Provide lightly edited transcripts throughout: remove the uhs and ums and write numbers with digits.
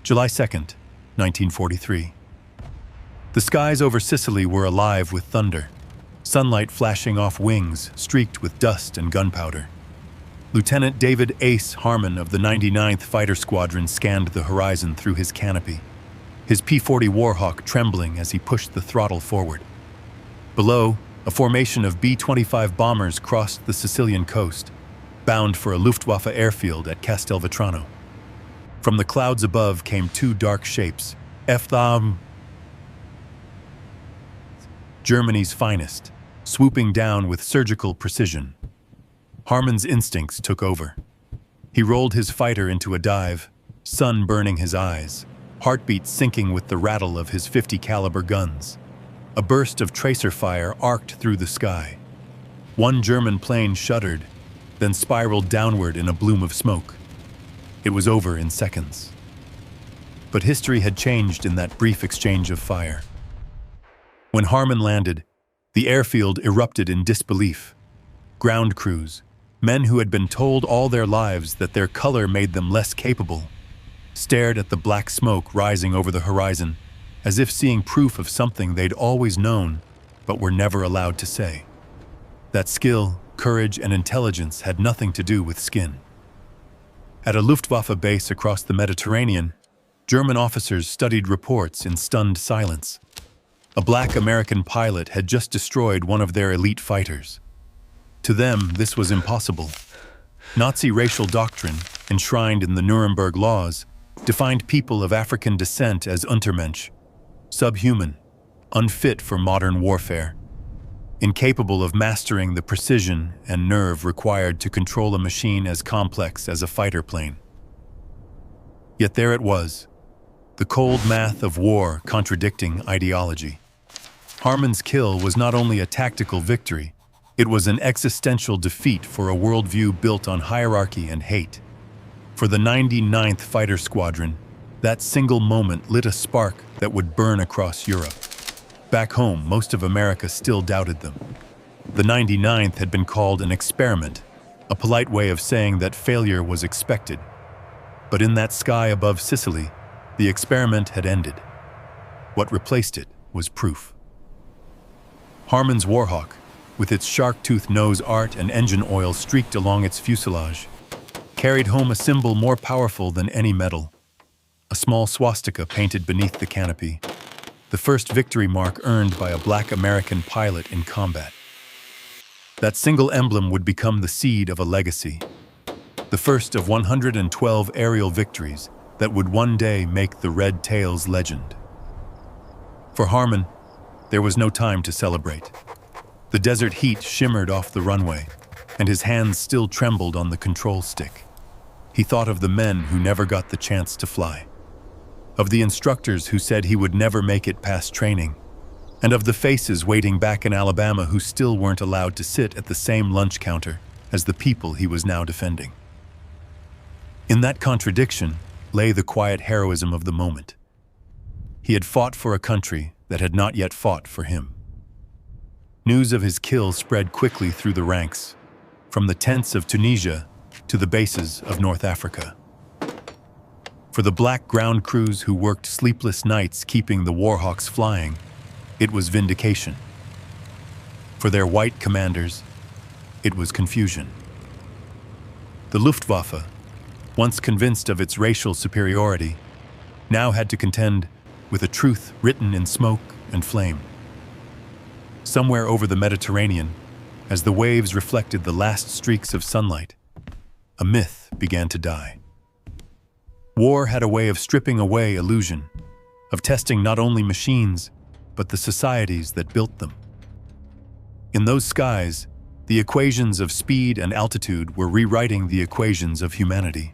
July 2nd, 1943. The skies over Sicily were alive with thunder, sunlight flashing off wings streaked with dust and gunpowder. Lieutenant David Ace Harmon of the 99th Fighter Squadron scanned the horizon through his canopy, his P-40 Warhawk trembling as he pushed the throttle forward. Below, a formation of B-25 bombers crossed the Sicilian coast, bound for a Luftwaffe airfield at Castelvetrano. From the clouds above came two dark shapes, F-35, Germany's finest, swooping down with surgical precision. Harmon's instincts took over. He rolled his fighter into a dive, sun burning his eyes, heartbeat syncing with the rattle of his .50 caliber guns. A burst of tracer fire arced through the sky. One German plane shuddered, then spiraled downward in a plume of smoke. It was over in seconds. But history had changed in that brief exchange of fire. When Harmon landed, the airfield erupted in disbelief. Ground crews, men who had been told all their lives that their color made them less capable, stared at the black smoke rising over the horizon, as if seeing proof of something they'd always known, but were never allowed to say. That skill, courage, and intelligence had nothing to do with skin. At a Luftwaffe base across the Mediterranean, German officers studied reports in stunned silence. A black American pilot had just destroyed one of their elite fighters. To them, this was impossible. Nazi racial doctrine, enshrined in the Nuremberg laws, defined people of African descent as Untermensch, subhuman, unfit for modern warfare, incapable of mastering the precision and nerve required to control a machine as complex as a fighter plane. Yet there it was, the cold math of war contradicting ideology. Harmon's kill was not only a tactical victory, it was an existential defeat for a worldview built on hierarchy and hate. For the 99th Fighter Squadron, that single moment lit a spark that would burn across Europe. Back home, most of America still doubted them. The 99th had been called an experiment, a polite way of saying that failure was expected. But in that sky above Sicily, the experiment had ended. What replaced it was proof. Harmon's Warhawk, with its shark-tooth nose art and engine oil streaked along its fuselage, carried home a symbol more powerful than any medal. A small swastika painted beneath the canopy, the first victory mark earned by a black American pilot in combat. That single emblem would become the seed of a legacy, the first of 112 aerial victories that would one day make the Red Tails legend. For Harmon, there was no time to celebrate. The desert heat shimmered off the runway, and his hands still trembled on the control stick. He thought of the men who never got the chance to fly, of the instructors who said he would never make it past training, and of the faces waiting back in Alabama who still weren't allowed to sit at the same lunch counter as the people he was now defending. In that contradiction lay the quiet heroism of the moment. He had fought for a country that had not yet fought for him. News of his kill spread quickly through the ranks, from the tents of Tunisia to the bases of North Africa. For the black ground crews who worked sleepless nights keeping the Warhawks flying, it was vindication. For their white commanders, it was confusion. The Luftwaffe, once convinced of its racial superiority, now had to contend with a truth written in smoke and flame. Somewhere over the Mediterranean, as the waves reflected the last streaks of sunlight, a myth began to die. War had a way of stripping away illusion, of testing not only machines, but the societies that built them. In those skies, the equations of speed and altitude were rewriting the equations of humanity.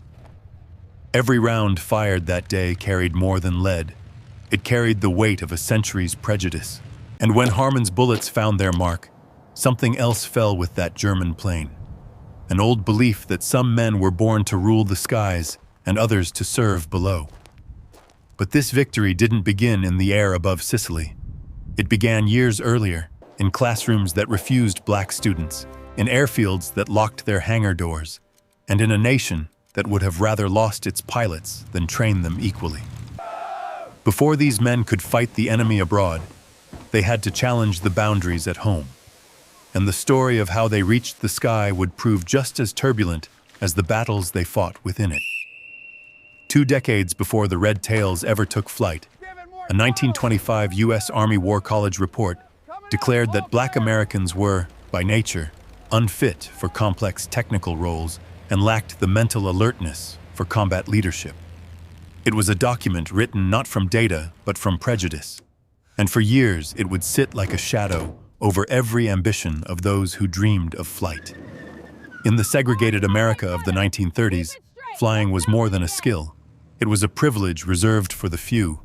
Every round fired that day carried more than lead. It carried the weight of a century's prejudice. And when Harmon's bullets found their mark, something else fell with that German plane. An old belief that some men were born to rule the skies and others to serve below. But this victory didn't begin in the air above Sicily. It began years earlier, in classrooms that refused black students, in airfields that locked their hangar doors, and in a nation that would have rather lost its pilots than trained them equally. Before these men could fight the enemy abroad, they had to challenge the boundaries at home. And the story of how they reached the sky would prove just as turbulent as the battles they fought within it. 2 decades before the Red Tails ever took flight, a 1925 U.S. Army War College report declared that Black Americans were, by nature, unfit for complex technical roles and lacked the mental alertness for combat leadership. It was a document written not from data, but from prejudice. And for years, it would sit like a shadow over every ambition of those who dreamed of flight. In the segregated America of the 1930s, flying was more than a skill. It was a privilege reserved for the few.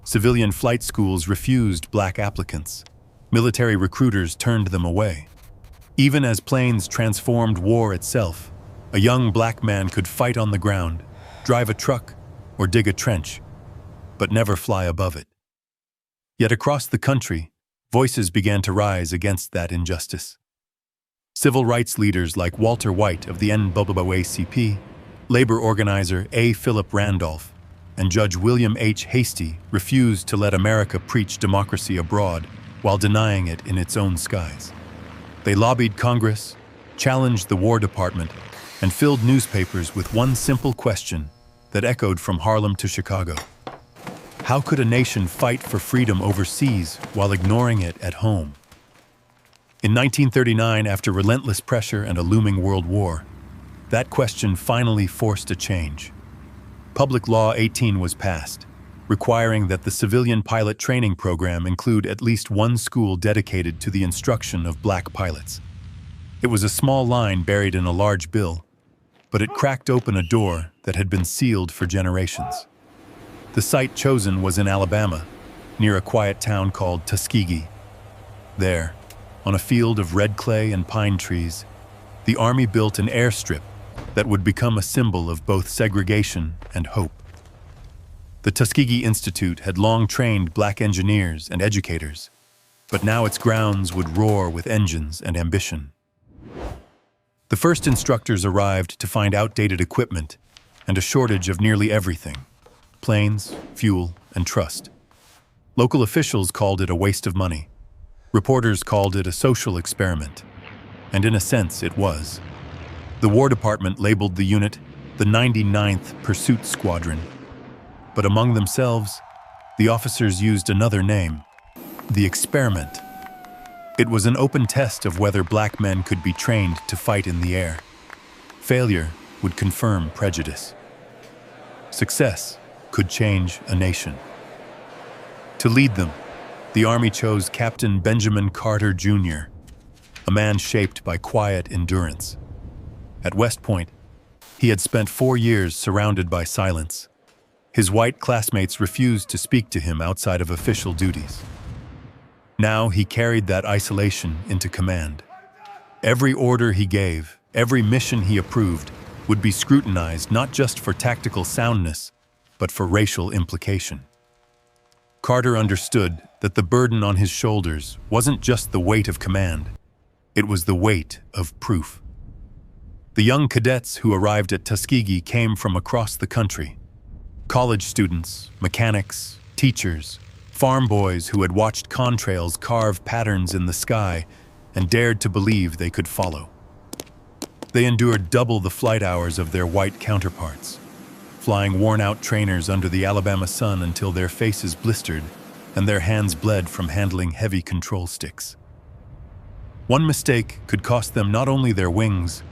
Civilian flight schools refused Black applicants. Military recruiters turned them away. Even as planes transformed war itself, a young Black man could fight on the ground, drive a truck, or dig a trench, but never fly above it. Yet across the country, voices began to rise against that injustice. Civil rights leaders like Walter White of the NAACP, labor organizer A. Philip Randolph, and Judge William H. Hastie refused to let America preach democracy abroad while denying it in its own skies. They lobbied Congress, challenged the War Department, and filled newspapers with one simple question that echoed from Harlem to Chicago. How could a nation fight for freedom overseas while ignoring it at home? In 1939, after relentless pressure and a looming world war, that question finally forced a change. Public Law 18 was passed, requiring that the civilian pilot training program include at least one school dedicated to the instruction of Black pilots. It was a small line buried in a large bill, but it cracked open a door that had been sealed for generations. The site chosen was in Alabama, near a quiet town called Tuskegee. There, on a field of red clay and pine trees, the Army built an airstrip that would become a symbol of both segregation and hope. The Tuskegee Institute had long trained Black engineers and educators, but now its grounds would roar with engines and ambition. The first instructors arrived to find outdated equipment and a shortage of nearly everything: planes, fuel, and trust. Local officials called it a waste of money. Reporters called it a social experiment, and in a sense it was. The War Department labeled the unit the 99th Pursuit Squadron, but among themselves, the officers used another name: the Experiment. It was an open test of whether Black men could be trained to fight in the air. Failure would confirm prejudice. Success could change a nation. To lead them, the Army chose Captain Benjamin Carter Jr., a man shaped by quiet endurance. At West Point, he had spent 4 years surrounded by silence. His white classmates refused to speak to him outside of official duties. Now he carried that isolation into command. Every order he gave, every mission he approved, would be scrutinized not just for tactical soundness, but for racial implication. Carter understood that the burden on his shoulders wasn't just the weight of command, it was the weight of proof. The young cadets who arrived at Tuskegee came from across the country. College students, mechanics, teachers, farm boys who had watched contrails carve patterns in the sky and dared to believe they could follow. They endured double the flight hours of their white counterparts, flying worn-out trainers under the Alabama sun until their faces blistered and their hands bled from handling heavy control sticks. One mistake could cost them not only their wings,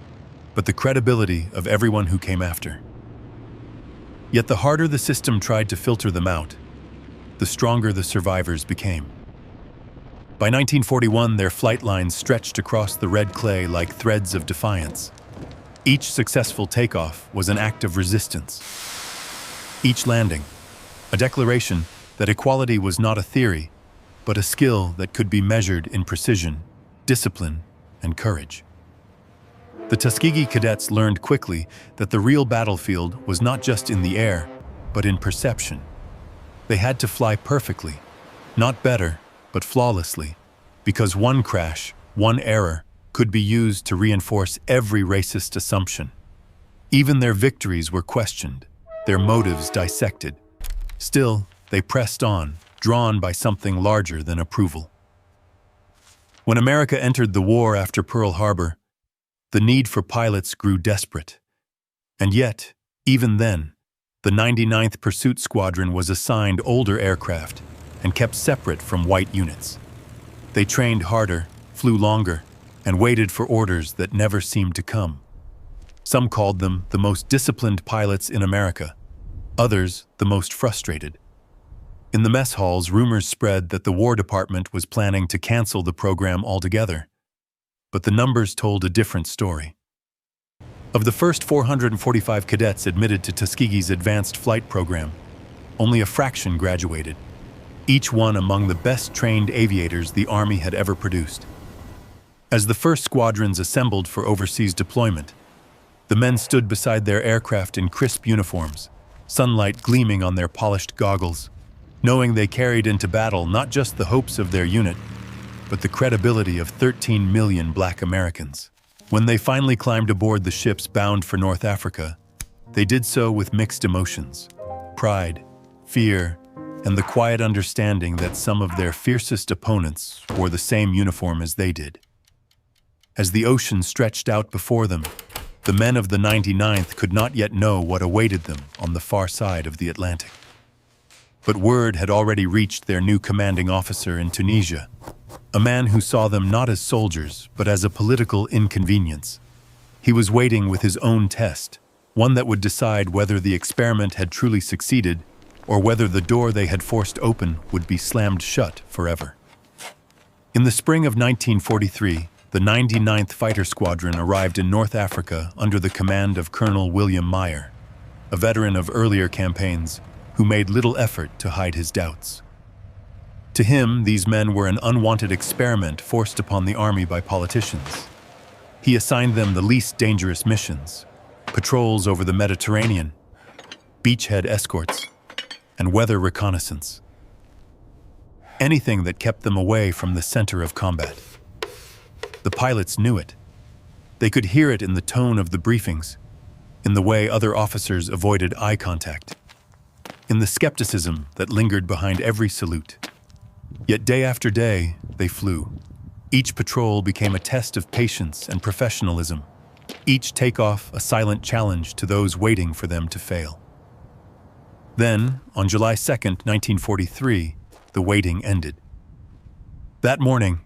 but the credibility of everyone who came after. Yet the harder the system tried to filter them out, the stronger the survivors became. By 1941, their flight lines stretched across the red clay like threads of defiance. Each successful takeoff was an act of resistance. Each landing, a declaration that equality was not a theory, but a skill that could be measured in precision, discipline, and courage. The Tuskegee cadets learned quickly that the real battlefield was not just in the air, but in perception. They had to fly perfectly, not better, but flawlessly, because one crash, one error, could be used to reinforce every racist assumption. Even their victories were questioned, their motives dissected. Still, they pressed on, drawn by something larger than approval. When America entered the war after Pearl Harbor, the need for pilots grew desperate. And yet, even then, the 99th Pursuit Squadron was assigned older aircraft and kept separate from white units. They trained harder, flew longer, and waited for orders that never seemed to come. Some called them the most disciplined pilots in America, others the most frustrated. In the mess halls, rumors spread that the War Department was planning to cancel the program altogether. But the numbers told a different story. Of the first 445 cadets admitted to Tuskegee's advanced flight program, only a fraction graduated, each one among the best-trained aviators the Army had ever produced. As the first squadrons assembled for overseas deployment, the men stood beside their aircraft in crisp uniforms, sunlight gleaming on their polished goggles, knowing they carried into battle not just the hopes of their unit, but the credibility of 13 million Black Americans. When they finally climbed aboard the ships bound for North Africa, they did so with mixed emotions: pride, fear, and the quiet understanding that some of their fiercest opponents wore the same uniform as they did. As the ocean stretched out before them, the men of the 99th could not yet know what awaited them on the far side of the Atlantic. But word had already reached their new commanding officer in Tunisia, a man who saw them not as soldiers, but as a political inconvenience. He was waiting with his own test, one that would decide whether the experiment had truly succeeded or whether the door they had forced open would be slammed shut forever. In the spring of 1943, the 99th Fighter Squadron arrived in North Africa under the command of Colonel William Meyer, a veteran of earlier campaigns who made little effort to hide his doubts. To him, these men were an unwanted experiment forced upon the Army by politicians. He assigned them the least dangerous missions: patrols over the Mediterranean, beachhead escorts, and weather reconnaissance. Anything that kept them away from the center of combat. The pilots knew it. They could hear it in the tone of the briefings, in the way other officers avoided eye contact, in the skepticism that lingered behind every salute. Yet day after day, they flew. Each patrol became a test of patience and professionalism, each takeoff a silent challenge to those waiting for them to fail. Then, on July 2nd, 1943, the waiting ended. That morning,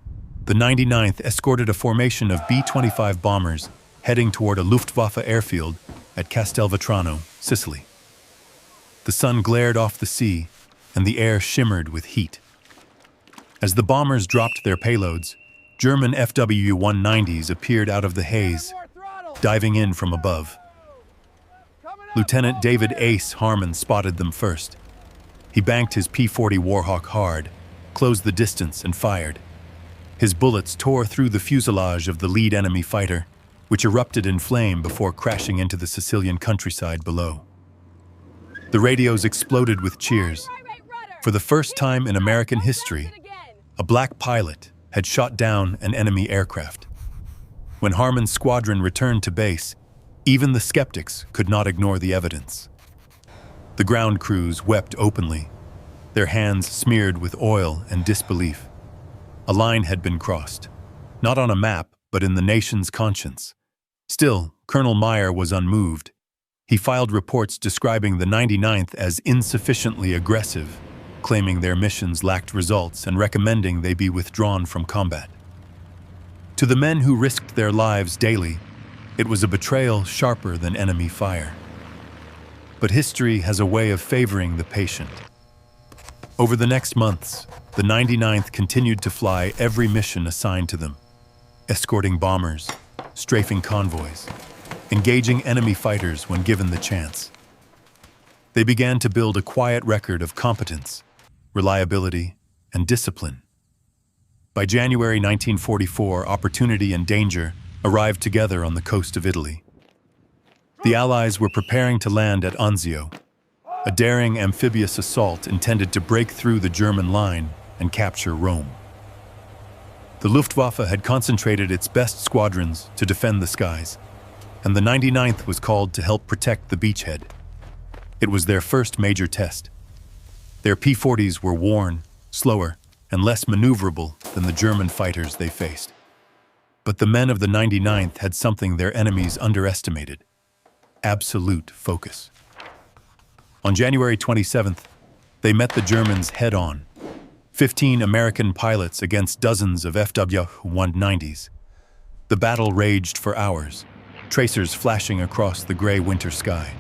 the 99th escorted a formation of B-25 bombers heading toward a Luftwaffe airfield at Castelvetrano, Sicily. The sun glared off the sea, and the air shimmered with heat. As the bombers dropped their payloads, German FW-190s appeared out of the haze, diving in from above. Lieutenant David Ace Harmon spotted them first. He banked his P-40 Warhawk hard, closed the distance, and fired. His bullets tore through the fuselage of the lead enemy fighter, which erupted in flame before crashing into the Sicilian countryside below. The radios exploded with cheers. For the first time in American history, a black pilot had shot down an enemy aircraft. When Harmon's squadron returned to base, even the skeptics could not ignore the evidence. The ground crews wept openly, their hands smeared with oil and disbelief. A line had been crossed, not on a map, but in the nation's conscience. Still, Colonel Meyer was unmoved. He filed reports describing the 99th as insufficiently aggressive, claiming their missions lacked results and recommending they be withdrawn from combat. To the men who risked their lives daily, it was a betrayal sharper than enemy fire. But history has a way of favoring the patient. Over the next months, the 99th continued to fly every mission assigned to them, escorting bombers, strafing convoys, engaging enemy fighters when given the chance. They began to build a quiet record of competence, reliability, and discipline. By January 1944, opportunity and danger arrived together on the coast of Italy. The Allies were preparing to land at Anzio, a daring amphibious assault intended to break through the German line and capture Rome. The Luftwaffe had concentrated its best squadrons to defend the skies, and the 99th was called to help protect the beachhead. It was their first major test. Their P-40s were worn, slower, and less maneuverable than the German fighters they faced. But the men of the 99th had something their enemies underestimated: absolute focus. On January 27th, they met the Germans head-on. 15 American pilots against dozens of FW-190s. The battle raged for hours, tracers flashing across the gray winter sky.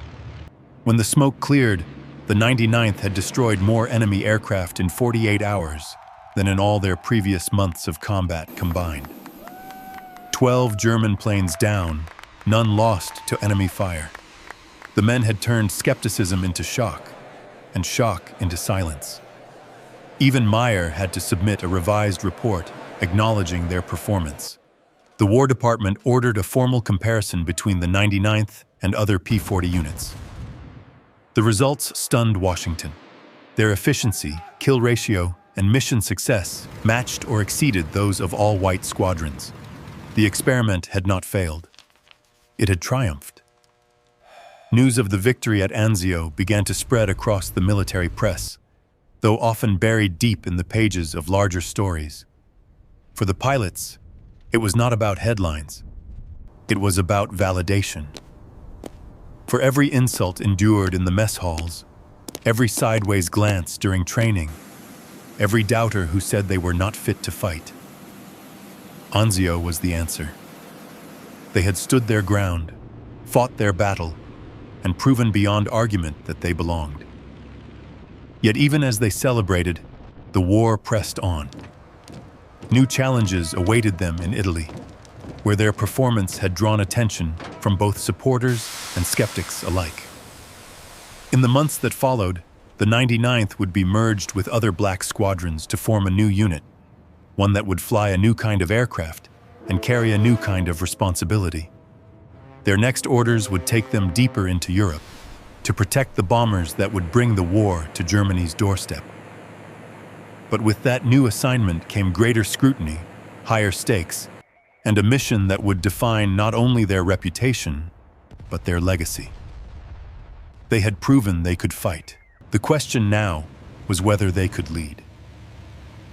When the smoke cleared, the 99th had destroyed more enemy aircraft in 48 hours than in all their previous months of combat combined. 12 German planes down, none lost to enemy fire. The men had turned skepticism into shock, and shock into silence. Even Meyer had to submit a revised report acknowledging their performance. The War Department ordered a formal comparison between the 99th and other P-40 units. The results stunned Washington. Their efficiency, kill ratio, and mission success matched or exceeded those of all white squadrons. The experiment had not failed. It had triumphed. News of the victory at Anzio began to spread across the military press, though often buried deep in the pages of larger stories. For the pilots, it was not about headlines. It was about validation. For every insult endured in the mess halls, every sideways glance during training, every doubter who said they were not fit to fight, Anzio was the answer. They had stood their ground, fought their battle, and proven beyond argument that they belonged. Yet even as they celebrated, the war pressed on. New challenges awaited them in Italy, where their performance had drawn attention from both supporters and skeptics alike. In the months that followed, the 99th would be merged with other black squadrons to form a new unit, one that would fly a new kind of aircraft and carry a new kind of responsibility. Their next orders would take them deeper into Europe, to protect the bombers that would bring the war to Germany's doorstep. But with that new assignment came greater scrutiny, higher stakes, and a mission that would define not only their reputation, but their legacy. They had proven they could fight. The question now was whether they could lead.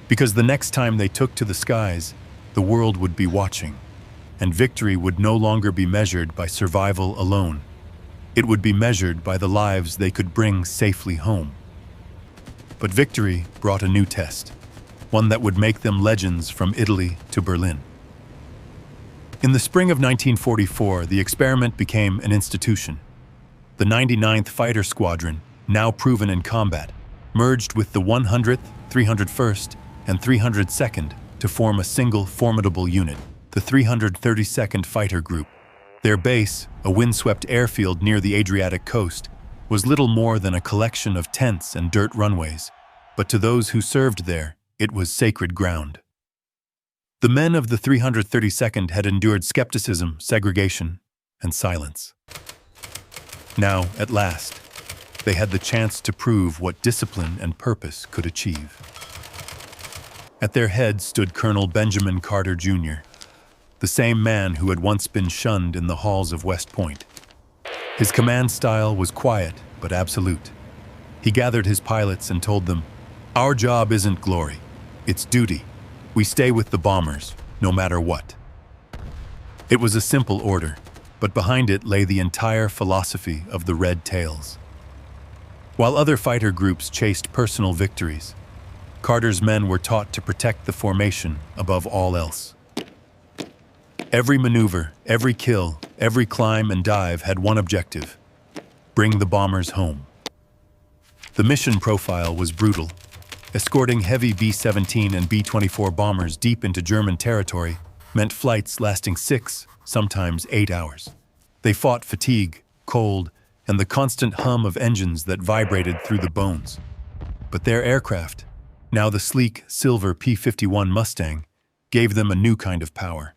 Because the next time they took to the skies, the world would be watching, and victory would no longer be measured by survival alone. It would be measured by the lives they could bring safely home. But victory brought a new test, one that would make them legends from Italy to Berlin. In the spring of 1944, the experiment became an institution. The 99th Fighter Squadron, now proven in combat, merged with the 100th, 301st, and 302nd to form a single formidable unit, the 332nd Fighter Group. Their base, a windswept airfield near the Adriatic coast, was little more than a collection of tents and dirt runways, but to those who served there, it was sacred ground. The men of the 332nd had endured skepticism, segregation, and silence. Now, at last, they had the chance to prove what discipline and purpose could achieve. At their head stood Colonel Benjamin Carter, Jr., the same man who had once been shunned in the halls of West Point. His command style was quiet but absolute. He gathered his pilots and told them, "Our job isn't glory, it's duty. We stay with the bombers, no matter what." It was a simple order, but behind it lay the entire philosophy of the Red Tails. While other fighter groups chased personal victories, Carter's men were taught to protect the formation above all else. Every maneuver, every kill, every climb and dive had one objective: bring the bombers home. The mission profile was brutal. Escorting heavy B-17 and B-24 bombers deep into German territory meant flights lasting 6, sometimes 8 hours. They fought fatigue, cold, and the constant hum of engines that vibrated through the bones. But their aircraft, now the sleek, silver P-51 Mustang, gave them a new kind of power.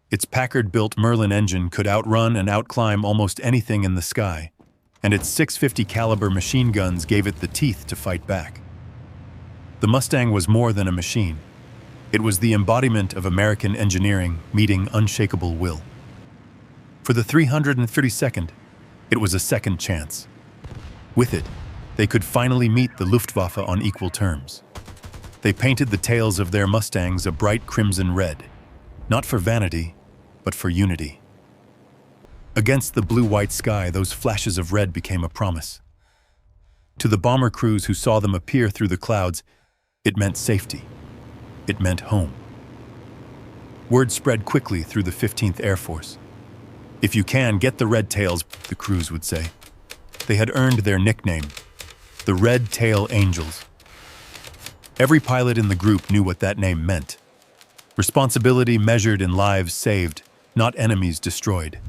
Its Packard-built Merlin engine could outrun and outclimb almost anything in the sky, and its .650 caliber machine guns gave it the teeth to fight back. The Mustang was more than a machine. It was the embodiment of American engineering meeting unshakable will. For the 332nd, it was a second chance. With it, They could finally meet the Luftwaffe on equal terms. They painted the tails of their Mustangs a bright crimson red, not for vanity, but for unity. Against the blue-white sky, those flashes of red became a promise. To the bomber crews who saw them appear through the clouds, it meant safety. It meant home. Word spread quickly through the 15th Air Force. "If you can, get the Red Tails," the crews would say. They had earned their nickname, the Red Tail Angels. Every pilot in the group knew what that name meant. Responsibility measured in lives saved, not enemies destroyed.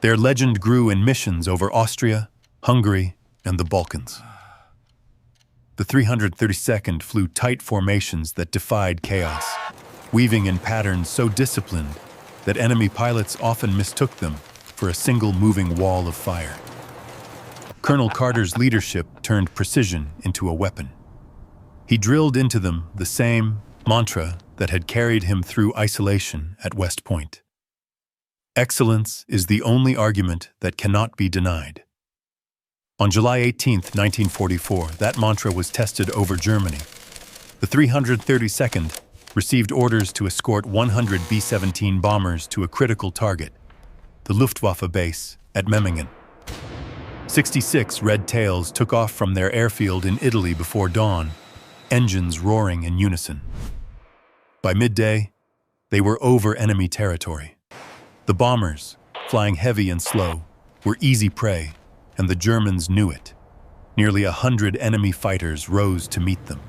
Their legend grew in missions over Austria, Hungary, and the Balkans. The 332nd flew tight formations that defied chaos, weaving in patterns so disciplined that enemy pilots often mistook them for a single moving wall of fire. Colonel Carter's leadership turned precision into a weapon. He drilled into them the same mantra that had carried him through isolation at West Point. Excellence is the only argument that cannot be denied. On July 18, 1944, that mantra was tested over Germany. The 332nd received orders to escort 100 B-17 bombers to a critical target, the Luftwaffe base at Memmingen. 66 Red Tails took off from their airfield in Italy before dawn, engines roaring in unison. By midday, they were over enemy territory. The bombers, flying heavy and slow, were easy prey, and the Germans knew it. Nearly 100 enemy fighters rose to meet them.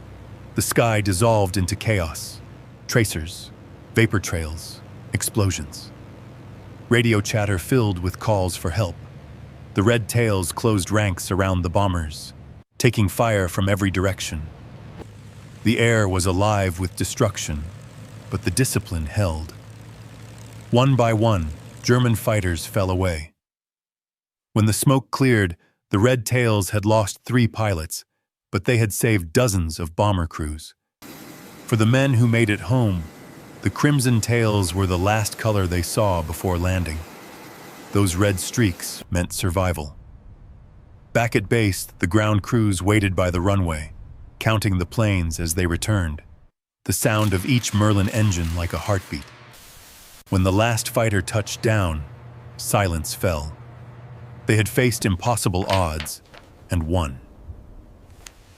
The sky dissolved into chaos. Tracers, vapor trails, explosions. Radio chatter filled with calls for help. The Red Tails closed ranks around the bombers, taking fire from every direction. The air was alive with destruction, but the discipline held. One by one, German fighters fell away. When the smoke cleared, the Red Tails had lost 3 pilots, but they had saved dozens of bomber crews. For the men who made it home, the crimson tails were the last color they saw before landing. Those red streaks meant survival. Back at base, the ground crews waited by the runway, counting the planes as they returned, the sound of each Merlin engine like a heartbeat. When the last fighter touched down, silence fell. They had faced impossible odds and won.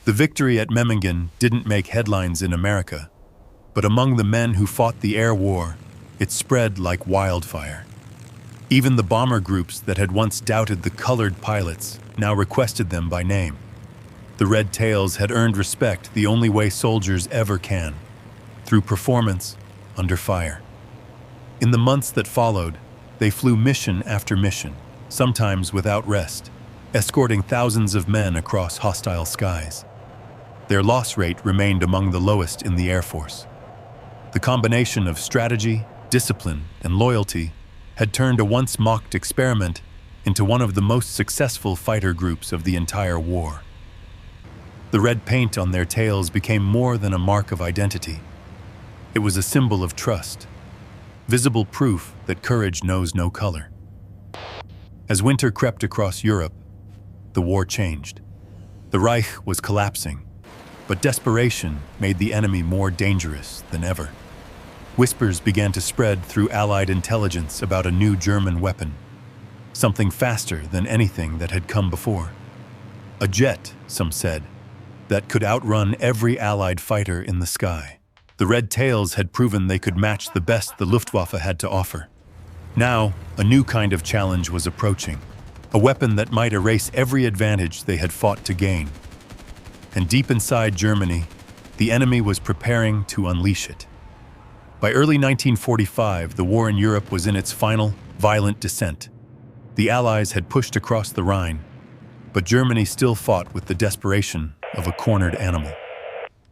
The victory at Memmingen didn't make headlines in America, but among the men who fought the air war, it spread like wildfire. Even the bomber groups that had once doubted the colored pilots now requested them by name. The Red Tails had earned respect the only way soldiers ever can, through performance under fire. In the months that followed, they flew mission after mission, sometimes without rest, escorting thousands of men across hostile skies. Their loss rate remained among the lowest in the Air Force. The combination of strategy, discipline, and loyalty had turned a once mocked experiment into one of the most successful fighter groups of the entire war. The red paint on their tails became more than a mark of identity. It was a symbol of trust, visible proof that courage knows no color. As winter crept across Europe, the war changed. The Reich was collapsing, but desperation made the enemy more dangerous than ever. Whispers began to spread through Allied intelligence about a new German weapon, something faster than anything that had come before. A jet, some said, that could outrun every Allied fighter in the sky. The Red Tails had proven they could match the best the Luftwaffe had to offer. Now, a new kind of challenge was approaching, a weapon that might erase every advantage they had fought to gain. And deep inside Germany, the enemy was preparing to unleash it. By early 1945, the war in Europe was in its final, violent descent. The Allies had pushed across the Rhine, but Germany still fought with the desperation of a cornered animal.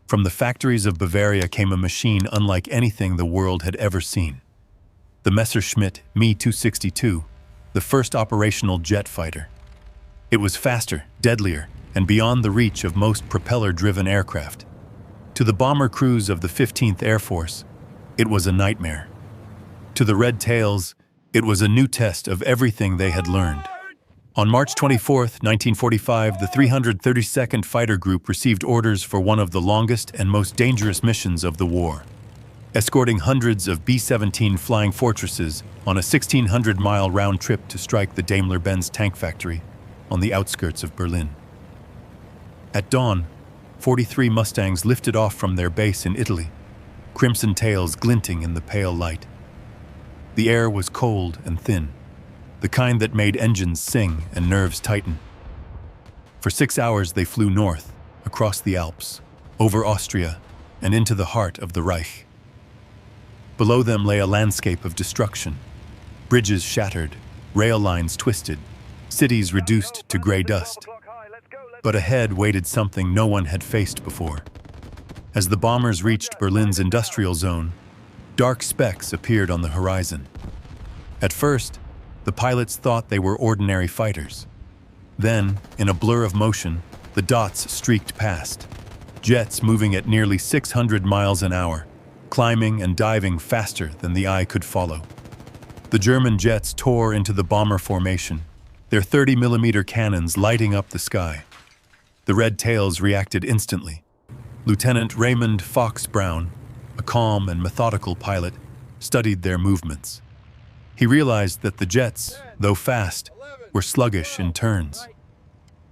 From the factories of Bavaria came a machine unlike anything the world had ever seen. The Messerschmitt Me 262, the first operational jet fighter. It was faster, deadlier, and beyond the reach of most propeller-driven aircraft. To the bomber crews of the 15th Air Force, it was a nightmare. To the Red Tails, it was a new test of everything they had learned. On March 24, 1945, the 332nd Fighter Group received orders for one of the longest and most dangerous missions of the war, escorting hundreds of B-17 Flying Fortresses on a 1,600-mile round trip to strike the Daimler-Benz tank factory on the outskirts of Berlin. At dawn, 43 Mustangs lifted off from their base in Italy, crimson tails glinting in the pale light. The air was cold and thin, the kind that made engines sing and nerves tighten. For 6 hours they flew north, across the Alps, over Austria, and into the heart of the Reich. Below them lay a landscape of destruction. Bridges shattered, rail lines twisted, cities reduced to gray dust. But ahead waited something no one had faced before. As the bombers reached Berlin's industrial zone, dark specks appeared on the horizon. At first, the pilots thought they were ordinary fighters. Then, in a blur of motion, the dots streaked past, jets moving at nearly 600 miles an hour, climbing and diving faster than the eye could follow. The German jets tore into the bomber formation, their 30mm cannons lighting up the sky. The red tails reacted instantly. Lieutenant Raymond Fox Brown, a calm and methodical pilot, studied their movements. He realized that the jets, though fast, were sluggish in turns.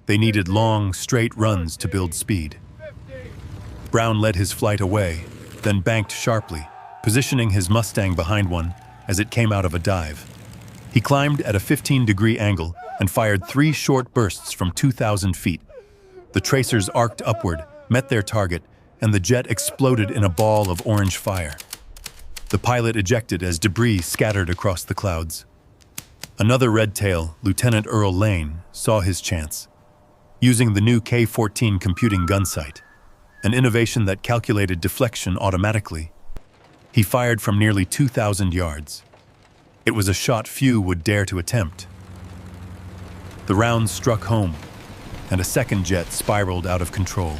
They needed long, straight runs to build speed. Brown led his flight away, then banked sharply, positioning his Mustang behind one as it came out of a dive. He climbed at a 15-degree angle and fired 3 short bursts from 2,000 feet. The tracers arced upward, met their target, and the jet exploded in a ball of orange fire. The pilot ejected as debris scattered across the clouds. Another red tail, Lieutenant Earl Lane, saw his chance. Using the new K-14 computing gun sight, an innovation that calculated deflection automatically, he fired from nearly 2,000 yards. It was a shot few would dare to attempt. The rounds struck home, and a second jet spiraled out of control.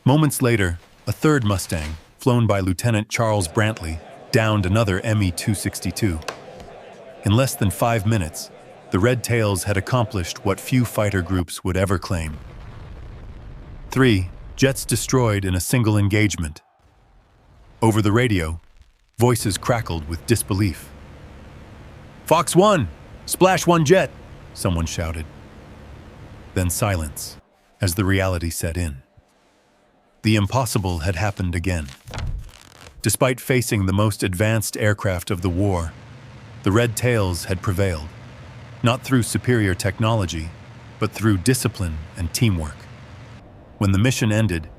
Moments later, a third Mustang, flown by Lieutenant Charles Brantley, downed another Me-262. In less than 5 minutes, the Red Tails had accomplished what few fighter groups would ever claim. 3 jets destroyed in a single engagement. Over the radio, voices crackled with disbelief. "Fox 1! Splash 1 jet!" someone shouted. Then silence, as the reality set in. The impossible had happened again. Despite facing the most advanced aircraft of the war, the Red Tails had prevailed, not through superior technology, but through discipline and teamwork. When the mission ended,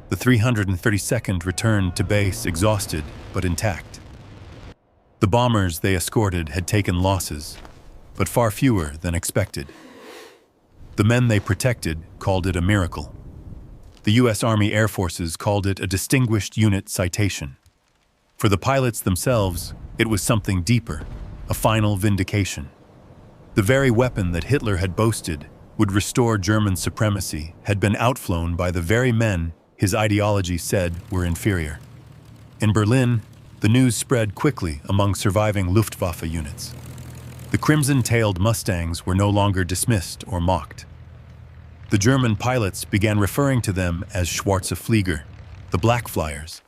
the 332nd returned to base exhausted but intact. The bombers they escorted had taken losses, but far fewer than expected. The men they protected called it a miracle. The U.S. Army Air Forces called it a Distinguished Unit Citation. For the pilots themselves, it was something deeper, a final vindication. The very weapon that Hitler had boasted would restore German supremacy had been outflown by the very men his ideology said were inferior. In Berlin, the news spread quickly among surviving Luftwaffe units. The crimson-tailed Mustangs were no longer dismissed or mocked. The German pilots began referring to them as Schwarze Flieger, the Black Flyers,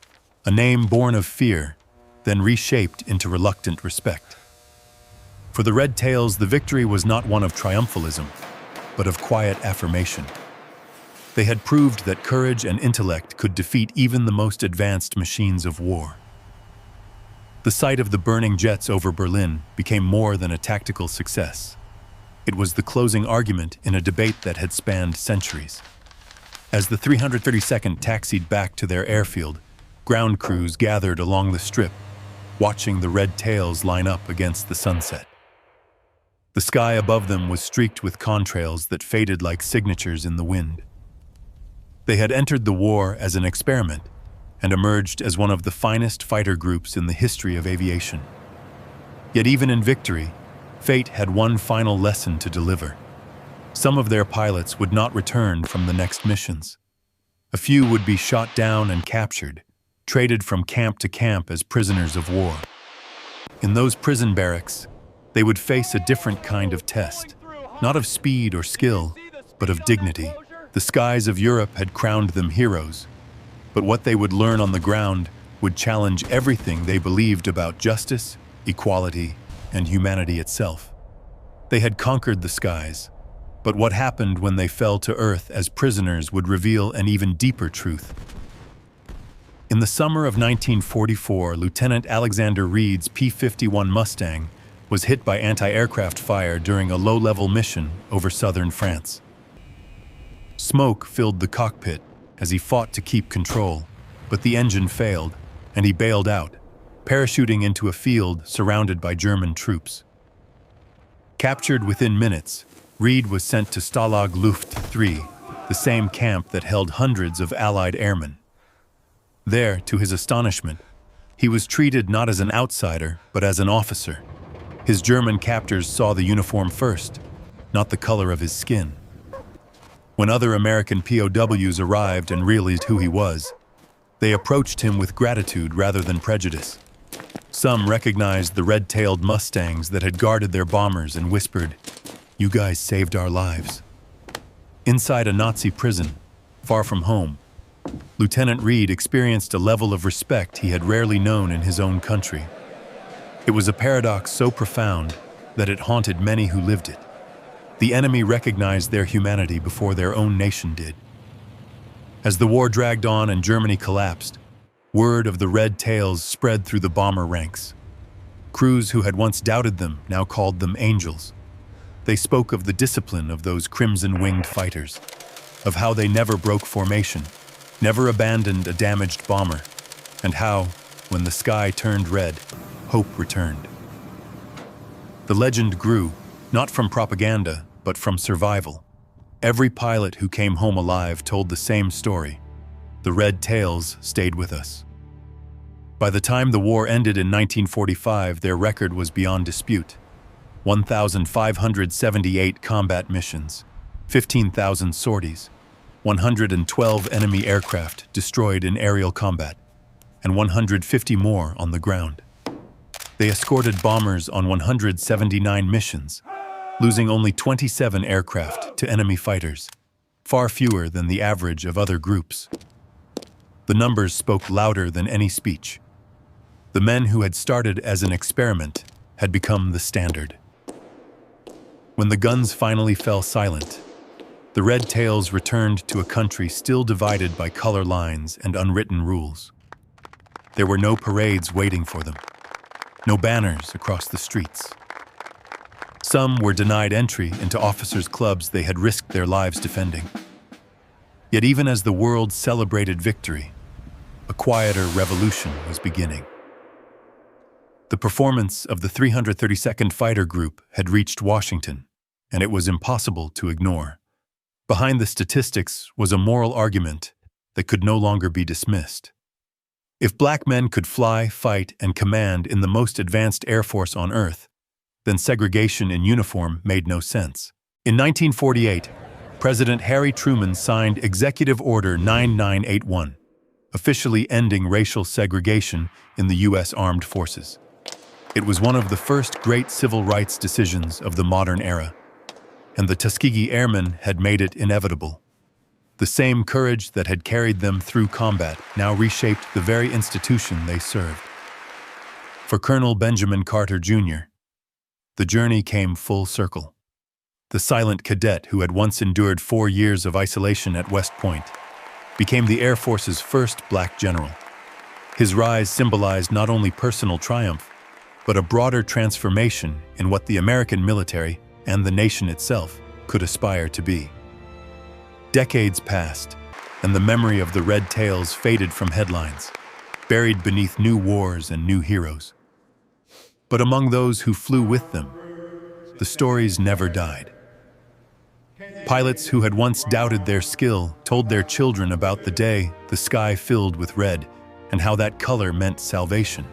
a name born of fear, then reshaped into reluctant respect. For the Red Tails, the victory was not one of triumphalism, but of quiet affirmation. They had proved that courage and intellect could defeat even the most advanced machines of war. The sight of the burning jets over Berlin became more than a tactical success. It was the closing argument in a debate that had spanned centuries. As the 332nd taxied back to their airfield, ground crews gathered along the strip, watching the Red Tails line up against the sunset. The sky above them was streaked with contrails that faded like signatures in the wind. They had entered the war as an experiment and emerged as one of the finest fighter groups in the history of aviation. Yet even in victory, fate had one final lesson to deliver. Some of their pilots would not return from the next missions. A few would be shot down and captured, traded from camp to camp as prisoners of war. In those prison barracks, they would face a different kind of test, not of speed or skill, but of dignity. The skies of Europe had crowned them heroes, but what they would learn on the ground would challenge everything they believed about justice, equality, and humanity itself. They had conquered the skies, but what happened when they fell to earth as prisoners would reveal an even deeper truth. In the summer of 1944, Lieutenant Alexander Reed's P-51 Mustang was hit by anti-aircraft fire during a low-level mission over southern France. Smoke filled the cockpit as he fought to keep control, but the engine failed, and he bailed out, parachuting into a field surrounded by German troops. Captured within minutes, Reed was sent to Stalag Luft 3, the same camp that held hundreds of Allied airmen. There, to his astonishment, he was treated not as an outsider, but as an officer. His German captors saw the uniform first, not the color of his skin. When other American POWs arrived and realized who he was, they approached him with gratitude rather than prejudice. Some recognized the red-tailed Mustangs that had guarded their bombers and whispered, "You guys saved our lives." Inside a Nazi prison, far from home, Lieutenant Reed experienced a level of respect he had rarely known in his own country. It was a paradox so profound that it haunted many who lived it. The enemy recognized their humanity before their own nation did. As the war dragged on and Germany collapsed, word of the red tails spread through the bomber ranks. Crews who had once doubted them now called them angels. They spoke of the discipline of those crimson-winged fighters, of how they never broke formation, never abandoned a damaged bomber, and how, when the sky turned red, hope returned. The legend grew, not from propaganda, but from survival. Every pilot who came home alive told the same story. The red tails stayed with us. By the time the war ended in 1945, their record was beyond dispute. 1,578 combat missions, 15,000 sorties, 112 enemy aircraft destroyed in aerial combat, and 150 more on the ground. They escorted bombers on 179 missions, losing only 27 aircraft to enemy fighters, far fewer than the average of other groups. The numbers spoke louder than any speech. The men who had started as an experiment had become the standard. When the guns finally fell silent, the red tails returned to a country still divided by color lines and unwritten rules. There were no parades waiting for them, no banners across the streets. Some were denied entry into officers' clubs they had risked their lives defending. Yet even as the world celebrated victory, a quieter revolution was beginning. The performance of the 332nd Fighter Group had reached Washington, and it was impossible to ignore. Behind the statistics was a moral argument that could no longer be dismissed. If black men could fly, fight, and command in the most advanced air force on Earth, then segregation in uniform made no sense. In 1948, President Harry Truman signed Executive Order 9981, officially ending racial segregation in the U.S. Armed Forces. It was one of the first great civil rights decisions of the modern era, and the Tuskegee Airmen had made it inevitable. The same courage that had carried them through combat now reshaped the very institution they served. For Colonel Benjamin Carter, Jr., the journey came full circle. The silent cadet who had once endured 4 years of isolation at West Point became the Air Force's first black general. His rise symbolized not only personal triumph, but a broader transformation in what the American military and the nation itself could aspire to be. Decades passed, and the memory of the red tails faded from headlines, buried beneath new wars and new heroes. But among those who flew with them, the stories never died. Pilots who had once doubted their skill told their children about the day the sky filled with red and how that color meant salvation.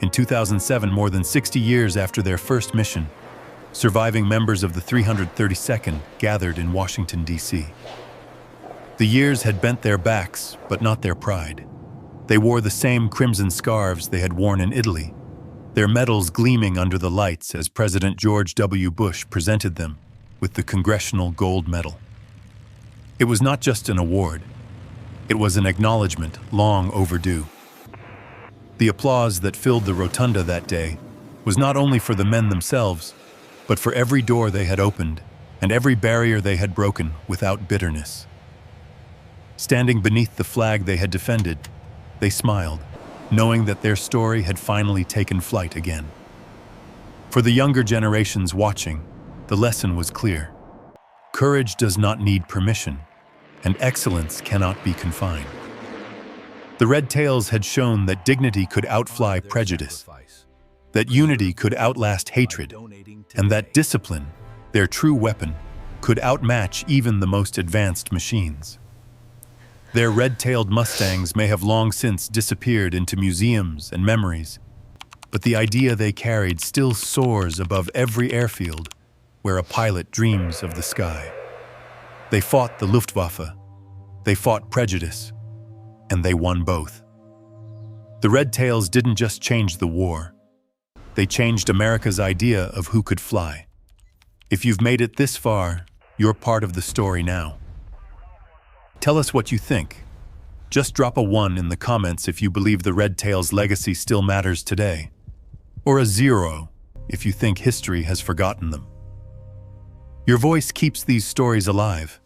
In 2007, more than 60 years after their first mission, surviving members of the 332nd gathered in Washington, D.C. The years had bent their backs, but not their pride. They wore the same crimson scarves they had worn in Italy, their medals gleaming under the lights as President George W. Bush presented them with the Congressional Gold Medal. It was not just an award, it was an acknowledgement long overdue. The applause that filled the rotunda that day was not only for the men themselves, but for every door they had opened and every barrier they had broken without bitterness. Standing beneath the flag they had defended, they smiled, knowing that their story had finally taken flight again. For the younger generations watching, the lesson was clear. Courage does not need permission, and excellence cannot be confined. The Red Tails had shown that dignity could outfly prejudice, that unity could outlast hatred, and that discipline, their true weapon, could outmatch even the most advanced machines. Their red-tailed Mustangs may have long since disappeared into museums and memories, but the idea they carried still soars above every airfield where a pilot dreams of the sky. They fought the Luftwaffe, they fought prejudice, and they won both. The Red Tails didn't just change the war, they changed America's idea of who could fly. If you've made it this far, you're part of the story now. Tell us what you think. Just drop a 1 in the comments if you believe the Red Tails' legacy still matters today, or a 0 if you think history has forgotten them. Your voice keeps these stories alive.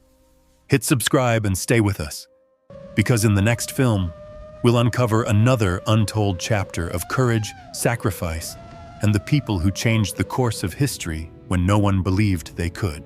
Hit subscribe and stay with us, because in the next film, we'll uncover another untold chapter of courage, sacrifice, and the people who changed the course of history when no one believed they could.